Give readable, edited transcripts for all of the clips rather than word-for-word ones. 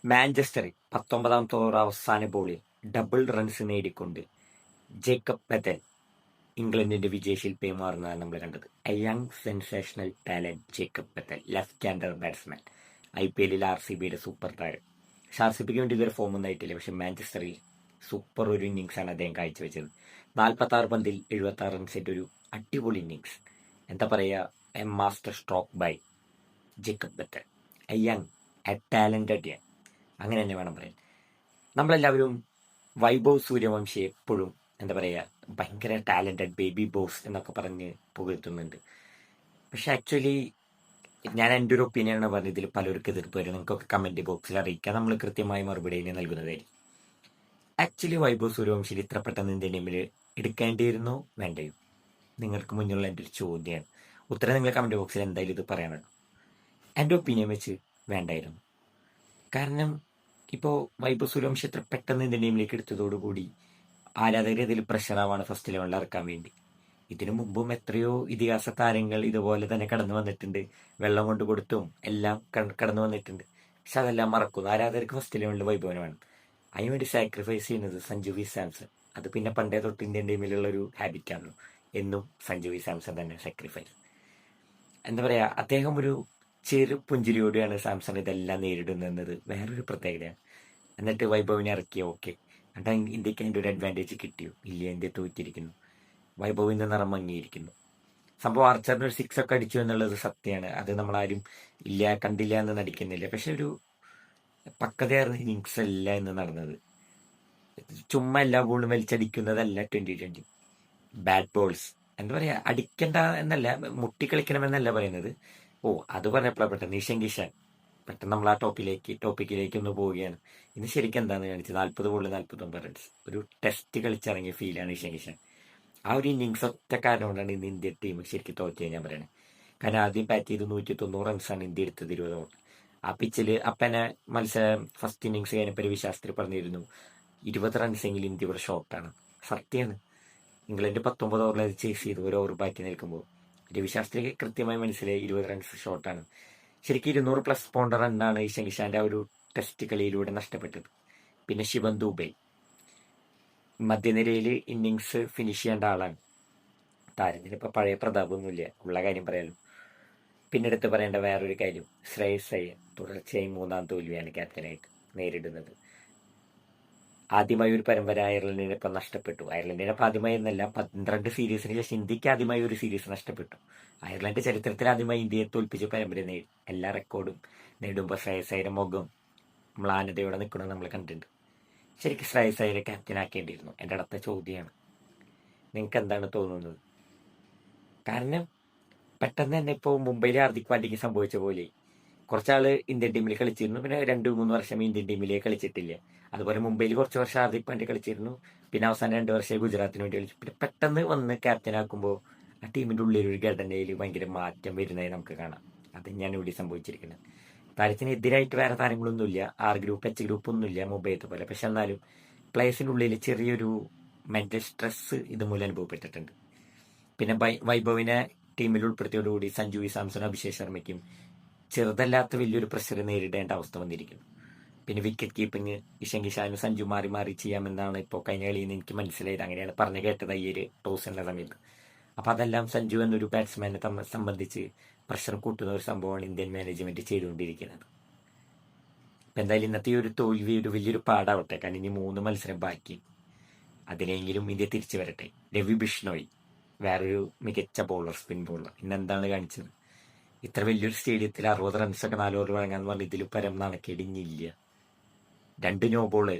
മാഞ്ചസ്റ്ററിൽ 19ാമത്തെ over അവസാന ബോളിൽ double runs നേടിക്കൊണ്ട് ജേക്കബ് ബെഥൽ ഇംഗ്ലണ്ടിന്റെ വിജയശില്പിയെ മാറുന്നതാണ് നമ്മൾ കണ്ടത്. A young sensational talent Jacob Bethell, left hander batsman, IPL RCBയുടെ സൂപ്പർ താരം. പക്ഷെ RCBക്ക് വേണ്ടി ഇതുവരെ ഫോം ഒന്നും ആയിട്ടില്ല. പക്ഷെ മാഞ്ചസ്റ്ററിൽ സൂപ്പർ ഒരു ഇന്നിങ്സാണ് അദ്ദേഹം കാഴ്ചവെച്ചത്. 46 പന്തിൽ 76 റൺസിന്റെ ഒരു അടിപൊളി ഇന്നിങ്സ്. എന്താ പറയുക, a master stroke by Jacob Bethell, a young, a talented young, അങ്ങനെ തന്നെ വേണം പറയാൻ. നമ്മളെല്ലാവരും വൈഭവ് സൂര്യവംശി എപ്പോഴും എന്താ പറയുക, ഭയങ്കര ടാലന്റഡ് ബേബി ബോസ് എന്നൊക്കെ പറഞ്ഞ് പുകഴ്ത്തുന്നുണ്ട്. പക്ഷെ ആക്ച്വലി ഞാൻ എൻ്റെ ഒരു ഒപ്പീനിയനാണ് പറഞ്ഞത്. ഇതിൽ പലർക്കും എതിർപ്പ് വരും. നിങ്ങൾക്കൊക്കെ കമന്റ് ബോക്സിൽ അറിയിക്കാം, നമ്മൾ കൃത്യമായി മറുപടി അതിന് നൽകുന്നതായിരിക്കും. ആക്ച്വലി വൈഭവ് സൂര്യവംശി ഇത്ര പെട്ടെന്ന് ഇന്ത്യൻ ടീമിൽ എടുക്കേണ്ടിയിരുന്നോ വേണ്ടയോ? നിങ്ങൾക്ക് മുന്നിലുള്ള എൻ്റെ ഒരു ചോദ്യമാണ്. ഉത്തരം നിങ്ങൾ കമന്റ് ബോക്സിൽ എന്തായാലും ഇത് പറയാനുള്ളൂ. എൻ്റെ ഒപ്പീനിയൻ വെച്ച് വേണ്ടായിരുന്നു. കാരണം ഇപ്പോൾ വൈഭവ് സൂര്യവംശി എത്ര പെട്ടെന്ന് ഇന്ത്യൻ ടീമിലേക്ക് എടുത്തതോടുകൂടി ആരാധകർ ഇതിൽ പ്രഷറാവാണ് ഫസ്റ്റ് ലെവലിൽ ഇറക്കാൻ വേണ്ടി. ഇതിനു മുമ്പും എത്രയോ ഇതിഹാസ താരങ്ങൾ ഇതുപോലെ തന്നെ കടന്നു വന്നിട്ടുണ്ട്. വെള്ളം കൊണ്ട് കൊടുത്തും എല്ലാം കടന്നു വന്നിട്ടുണ്ട്. പക്ഷെ അതെല്ലാം മറക്കുന്നു. ആരാധകർക്ക് ഫസ്റ്റ് ലെവലിൽ വൈഭവന് വേണം. അതിനുവേണ്ടി സാക്രിഫൈസ് ചെയ്യുന്നത് സഞ്ജു വി സാംസൺ. അത് പിന്നെ പണ്ടേ തൊട്ട് ഇന്ത്യൻ ടീമിലുള്ള ഒരു ഹാബിറ്റാണല്ലോ. എന്നും സഞ്ജു വി സാംസൺ തന്നെ സാക്രിഫൈസ്. എന്താ പറയുക, അദ്ദേഹം ഒരു ചെറു പുഞ്ചിരിയോടെയാണ് സാംസൺ ഇതെല്ലാം നേരിടുന്നത്. വേറൊരു പ്രത്യേകതയാണ്. എന്നിട്ട് വൈഭവിനെ ഇറക്കിയ ഓക്കെ, എന്നിട്ട് ഇന്ത്യക്ക് അതിൻ്റെ ഒരു അഡ്വാൻറ്റേജ് കിട്ടിയോ? ഇല്ല, ഇന്ത്യ തോറ്റിരിക്കുന്നു. വൈഭവിൻ്റെ നിറം മങ്ങിയിരിക്കുന്നു. സംഭവം ആർച്ചറിന് ഒരു 6 ഒക്കെ അടിച്ചു എന്നുള്ളത് സത്യമാണ്. അത് നമ്മളാരും ഇല്ല കണ്ടില്ല എന്ന് നടിക്കുന്നില്ല. പക്ഷെ ഒരു പക്വതയാർന്ന ഇന്നിങ്സ് അല്ല എന്ന് നടന്നത്. ചുമ്മാ എല്ലാ ബോളും വലിച്ചടിക്കുന്നതല്ല 2020. ബാറ്റ് ബോൾസ് എന്താ പറയാ, അടിക്കണ്ട എന്നല്ല, മുട്ടിക്കളിക്കണമെന്നല്ല പറയുന്നത്. അത് പറഞ്ഞപ്പോഴാണ് പെട്ടെന്ന് ഇഷൻ കിഷൻ പെട്ടെന്ന് നമ്മൾ ആ ടോപ്പിക്കിലേക്ക് ഒന്ന് പോവുകയാണ്. ഇന്ന് ശരിക്കും എന്താണ് കാണിച്ചത്? 40 ബോളിൽ 49 റൺസ്. ഒരു ടെസ്റ്റ് കളിച്ചിറങ്ങിയ ഫീലാണ് ഇഷൻ കിഷൻ. ആ ഒരു ഇന്നിങ്സ് ഒറ്റ കാരണം കൊണ്ടാണ് ഇന്ന് ഇന്ത്യൻ ടീം ശരിക്കും തോറ്റത് ഞാൻ പറയണേ. കാരണം ആദ്യം ബാറ്റ് ചെയ്ത് 190 റൺസാണ് ഇന്ത്യ എടുത്തത് 20 ഓവർ. ആ പിച്ചിൽ അപ്പനെ മത്സരം ഫസ്റ്റ് ഇന്നിങ്സ് കഴിഞ്ഞപ്പോൾ രവി ശാസ്ത്രി പറഞ്ഞിരുന്നു 20 റൺസെങ്കിലും ഇന്ത്യ ഇവിടെ ഷോർട്ടാണ്. സത്യമാണ്. ഇംഗ്ലണ്ട് 19 ഓവറിൽ അത് ചേസ് ചെയ്തു. ഒരു ഓവർ ബാറ്റ് നിൽക്കുമ്പോൾ രവിശാസ്ത്രിക്ക് കൃത്യമായി മനസ്സിലായി 20 റൺസ് ഷോർട്ടാണ്. ശരിക്കും 200+ പൗണ്ട് റണ്ണാണ് ഇഷൻ കിഷാന്റെ ആ ഒരു ടെസ്റ്റ് കളിയിലൂടെ നഷ്ടപ്പെട്ടത്. പിന്നെ ശിവൻ ദുബെ മധ്യനിരയിൽ ഇന്നിങ്സ് ഫിനിഷ് ചെയ്യേണ്ട ആളാണ്. താരത്തിന് ഇപ്പൊ പഴയ പ്രതാപമൊന്നുമില്ല, ഉള്ള കാര്യം പറയാലോ. പിന്നെ എടുത്ത് പറയേണ്ട വേറൊരു കാര്യം, ശ്രേയസ് അയ്യർ തുടർച്ചയായി 3ാം തോൽവിയാണ് ക്യാപ്റ്റനായിട്ട് നേരിടുന്നത്. ആദ്യമായി ഒരു പരമ്പര അയർലൻഡിനെ ഇപ്പം നഷ്ടപ്പെട്ടു. അയർലൻഡിനെ ആദ്യമായി എന്നല്ല, 12 സീരീസിന് ശേഷം ഇന്ത്യക്ക് ആദ്യമായി ഒരു സീരീസ് നഷ്ടപ്പെട്ടു. അയർലൻഡ് ചരിത്രത്തിൽ ആദ്യമായി ഇന്ത്യയെ തോൽപ്പിച്ച് പരമ്പര നേടി. എല്ലാ റെക്കോർഡും നേടുമ്പോൾ ശ്രേയസ് അയ്യരുടെ മുഖം മ്ലാനതയോടെ നിൽക്കുന്നത് നമ്മൾ കണ്ടിട്ടുണ്ട്. ശരിക്കും ശ്രേയസ് അയ്യരെ ക്യാപ്റ്റൻ ആക്കേണ്ടിയിരുന്നു. എൻ്റെ അടുത്ത ചോദ്യമാണ്, നിങ്ങൾക്ക് എന്താണ് തോന്നുന്നത്? കാരണം പെട്ടെന്ന് തന്നെ ഇപ്പോൾ മുംബൈയിലെ ഹാർദിക് പാണ്ഡ്യയ്ക്ക് സംഭവിച്ച പോലെ കുറച്ചാള് ഇന്ത്യൻ ടീമിൽ കളിച്ചിരുന്നു, പിന്നെ 2-3 വർഷം ഇന്ത്യൻ ടീമിലേക്ക് കളിച്ചിട്ടില്ല. അതുപോലെ മുംബൈയിൽ കുറച്ച് വർഷം ഹാർദിക് പാണ്ഡ്യ കളിച്ചിരുന്നു, പിന്നെ അവസാനം 2 വർഷം ഗുജറാത്തിന് വേണ്ടി കളിച്ചു. പിന്നെ പെട്ടെന്ന് വന്ന് ക്യാപ്റ്റൻ ആക്കുമ്പോൾ ആ ടീമിൻ്റെ ഉള്ളിൽ ഒരു ഘടനയിൽ ഭയങ്കര മാറ്റം വരുന്നതായി നമുക്ക് കാണാം. അത് തന്നെയാണ് ഇവിടെ സംഭവിച്ചിരിക്കുന്നത്. താരത്തിന് എതിരായിട്ട് വേറെ താരങ്ങളൊന്നുമില്ല, ഗ്രൂപ്പ് H ഗ്രൂപ്പ് ഒന്നുമില്ല മുംബൈത്തെ പോലെ. പക്ഷെ എന്നാലും പ്ലേയേഴ്സിൻ്റെ ഉള്ളിൽ ചെറിയൊരു മെന്റൽ സ്ട്രെസ് ഇതുമൂലം അനുഭവപ്പെട്ടിട്ടുണ്ട്. പിന്നെ വൈഭവിനെ ടീമിൽ ഉൾപ്പെടുത്തിയോടുകൂടി സഞ്ജു വി സാംസൺ, അഭിഷേക് ശർമ്മയ്ക്കും ചെറുതല്ലാത്ത വലിയൊരു പ്രഷർ നേരിടേണ്ട അവസ്ഥ വന്നിരിക്കുന്നു. പിന്നെ വിക്കറ്റ് കീപ്പിംഗ് ഇഷൻ കിഷാനും സഞ്ജു മാറി മാറി ചെയ്യാമെന്നാണ് ഇപ്പോൾ കഴിഞ്ഞ കളിയിൽ നിന്ന് എനിക്ക് മനസ്സിലായത്. അങ്ങനെയാണ് പറഞ്ഞു കേട്ടത് ഈ ഒരു ടോസിൻ്റെ സമയത്ത്. അപ്പോൾ അതെല്ലാം സഞ്ജു എന്നൊരു ബാറ്റ്സ്മാനെ സംബന്ധിച്ച് പ്രഷർ കൂട്ടുന്ന ഒരു സംഭവമാണ് ഇന്ത്യൻ മാനേജ്മെന്റ് ചെയ്തുകൊണ്ടിരിക്കുന്നത്. ഇപ്പം എന്തായാലും ഇന്നത്തെ ഒരു തോൽവി ഒരു വലിയൊരു പാടാവട്ടെ. കാരണം ഇനി 3 മത്സരം ബാക്കി. അതിനെങ്കിലും ഇന്ത്യ തിരിച്ചു വരട്ടെ. രവി ബിഷ്ണോയ് വേറൊരു മികച്ച ബോളർ, സ്പിൻ ബോളർ, ഇന്നെന്താണ് കാണിച്ചത്? ഇത്ര വലിയൊരു സ്റ്റേഡിയത്തിൽ 60 റൺസൊക്കെ 4 ഓവർ വഴങ്ങാന്ന് പറഞ്ഞാൽ ഇതിൽ പരം നാണക്കേടിഞ്ഞില്ല. 3 നോ ബോള്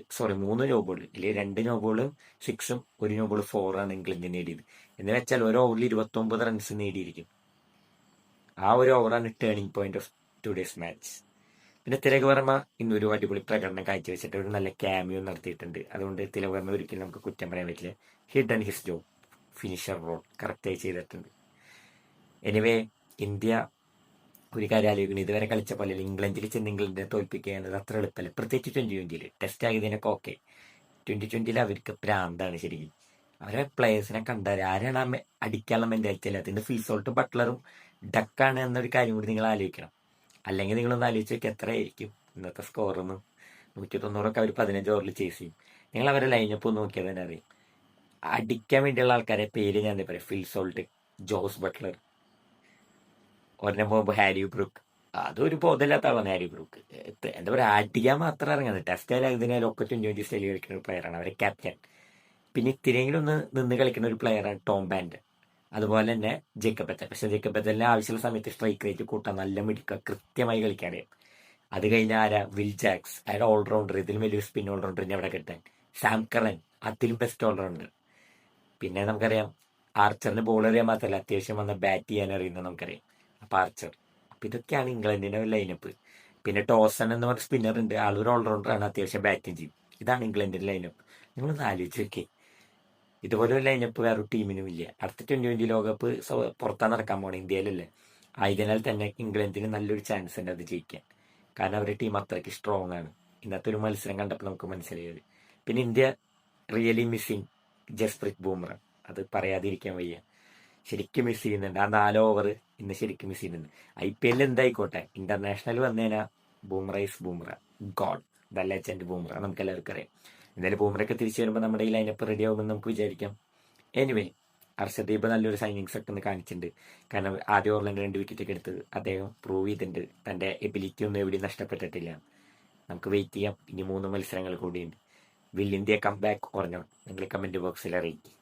ഇല്ലേ, 2 നോ ബോള് 6ഉം 1 നോ ബോള് 4ആണ് ഇംഗ്ലണ്ട് നേടിയത്. എന്ന് വെച്ചാൽ ഒരു ഓവറിൽ 29 റൺസ് നേടിയിരിക്കും. ആ ഒരു ഓവറാണ് turning point of today's match. പിന്നെ തിലക് വർമ്മ ഇന്നൊരു അടിപൊളി പ്രകടനം കാഴ്ചവെച്ചിട്ട് ഒരു നല്ല ക്യാമിയോ നടത്തിയിട്ടുണ്ട്. അതുകൊണ്ട് തിലക് വർമ്മ ഒരിക്കലും നമുക്ക് കുറ്റം പറയാൻ പറ്റില്ല. He done his job, finisher role കറക്റ്റായി ചെയ്തിട്ടുണ്ട്. എനിവേ, ഇന്ത്യ ഒരു കാര്യം ആലോചിക്കണം, ഇതുവരെ കളിച്ച പോലെ ഇംഗ്ലണ്ടിൽ ചെന്ന് ഇംഗ്ലണ്ടിനെ തോൽപ്പിക്കുക എന്നത് അത്ര എളുപ്പമല്ല. പ്രത്യേകിച്ച് 2020 ടെസ്റ്റ് ആയതിനൊക്കെ ഓക്കെ. 2020 അവർക്ക് പ്രാന്താണ് ശരിക്കും. അവരെ പ്ലേയേഴ്സിനെ കണ്ടാൽ ആരാണ് അടിക്കാനുള്ള മെന്റാലിറ്റി അല്ല. അതിന്റെ ഫീസോൾട്ട് ബട്ട്ലറും ഡക്കാണ് എന്നൊരു കാര്യം കൂടി നിങ്ങൾ ആലോചിക്കണം. അല്ലെങ്കിൽ നിങ്ങളൊന്ന് ആലോചിച്ച് നോക്കി എത്രയായിരിക്കും ഇന്നത്തെ സ്കോറൊന്നും 190 അവർ 15 ഓവറിൽ ചേസ് ചെയ്യും. നിങ്ങൾ അവരെ ലൈനപ്പ് നോക്കിയാൽ തന്നെ അറിയാം. അടിക്കാൻ വേണ്ടിയുള്ള ആൾക്കാരെ പേര് ഞാൻ എന്താ പറയാം, ഫിൽ സോൾട്ട്, ജോസ് ബട്ട്ലർ, ഒരെണ്ണം പോകുമ്പോൾ ഹാരി ബ്രൂക്ക്. അതൊരു ബോധമില്ലാത്ത ആളാണ് ഹാരി ബ്രൂക്ക്. എന്താ പറയുക, അടിക്കാൻ മാത്രം ഇറങ്ങുന്നത്. ടെസ്റ്റ് ആയാലും ഇതിനാലും ഒക്കെ 20 സ്റ്റൈലിൽ കളിക്കുന്ന ഒരു പ്ലെയറാണ് അവരെ ക്യാപ്റ്റൻ. പിന്നെ ഇത്തിരിയെങ്കിലും ഒന്ന് നിന്ന് കളിക്കുന്ന ഒരു പ്ലെയറാണ് ടോം ബാൻഡ്. അതുപോലെ തന്നെ ജേക്കബ് ബെത്തൽ. പക്ഷെ ജേക്കബ് ബെത്തലിന് ആവശ്യമുള്ള സമയത്ത് സ്ട്രൈക്ക് റേറ്റ് കൂട്ടാൻ നല്ല മിടുക്കുക, കൃത്യമായി കളിക്കാറിയാം. അത് കഴിഞ്ഞ ആരാ, വിൽ ജാക്സ്, അയാൾ ഓൾറൗണ്ടർ. ഇതിലും വലിയൊരു സ്പിൻ ഓൾറൗണ്ടറിനെ അവിടെ കിട്ടാൻ. സാം കറൻ, അതിലും ബെസ്റ്റ് ഓൾറൗണ്ടർ. പിന്നെ നമുക്കറിയാം ആർച്ചറിന് ബോൾ അറിയാൻ മാത്രമല്ല, അത്യാവശ്യം വന്ന ബാറ്റ് ചെയ്യാൻ അറിയുന്നത് നമുക്കറിയാം. അപ്പൊ ആർച്ചർ. അപ്പൊ ഇതൊക്കെയാണ് ഇംഗ്ലണ്ടിന്റെ ലൈനപ്പ്. പിന്നെ ടോസൺ എന്ന് പറഞ്ഞ സ്പിന്നർ ഉണ്ട്, ആളൊരു ഓൾറൗണ്ടറാണ്, അത്യാവശ്യം ബാറ്റിംഗ് ചെയ്യും. ഇതാണ് ഇംഗ്ലണ്ടിന്റെ ലൈനപ്പ്. നിങ്ങളൊന്ന് ആലോചിച്ച് നോക്കേ, ഇതുപോലെ ഒരു ലൈനപ്പ് വേറൊരു ടീമിനും ഇല്ല. അടുത്ത 2020 ലോകകപ്പ് പുറത്താണ് നടക്കാൻ പോണേ, ഇന്ത്യയിലല്ലേ. ആയതിനാൽ തന്നെ ഇംഗ്ലണ്ടിന് നല്ലൊരു ചാൻസ് ഉണ്ട് അത് ജയിക്കാൻ. കാരണം അവരുടെ ടീം അത്രയ്ക്ക് സ്ട്രോങ് ആണ്. ഇന്നത്തെ ഒരു മത്സരം കണ്ടപ്പോൾ നമുക്ക് മനസ്സിലായത്. പിന്നെ India really missing Jasprit Bumrah. അത് പറയാതിരിക്കാൻ വയ്യ. ശരിക്കും മിസ് ചെയ്യുന്നുണ്ട്. ആ 4 ഓവർ ഇന്ന് ശരിക്കും മിസ് ചെയ്യുന്നുണ്ട്. IPL എന്തായിക്കോട്ടെ, ഇന്റർനാഷണൽ വന്നേനാ Bumrah is Bumrah, god, the legend Bumrah. നമുക്ക് എല്ലാവർക്കും അറിയാം. എന്തായാലും ബൂംറയൊക്കെ തിരിച്ചു വരുമ്പോൾ നമ്മുടെ ഈ ലൈനപ്പ് റെഡി ആകുമെന്ന് നമുക്ക് വിചാരിക്കാം. എനിവേ, ഹർഷദീപ് നല്ലൊരു സൈനിങ്സ് ഒക്കെ ഒന്ന് കാണിച്ചിട്ടുണ്ട്. കാരണം ആദ്യ ഓവറിൽ 2 വിക്കറ്റ് ഒക്കെ എടുത്ത് അദ്ദേഹം പ്രൂവ് ചെയ്തിട്ടുണ്ട്. തന്റെ എബിലിറ്റി ഒന്നും എവിടെയും നഷ്ടപ്പെട്ടിട്ടില്ല. നമുക്ക് വെയിറ്റ് ചെയ്യാം. ഇനി 3 മത്സരങ്ങൾ കൂടിയുണ്ട്. Will India come back or not? നിങ്ങൾ കമന്റ് ബോക്സിൽ അറിയിക്കും.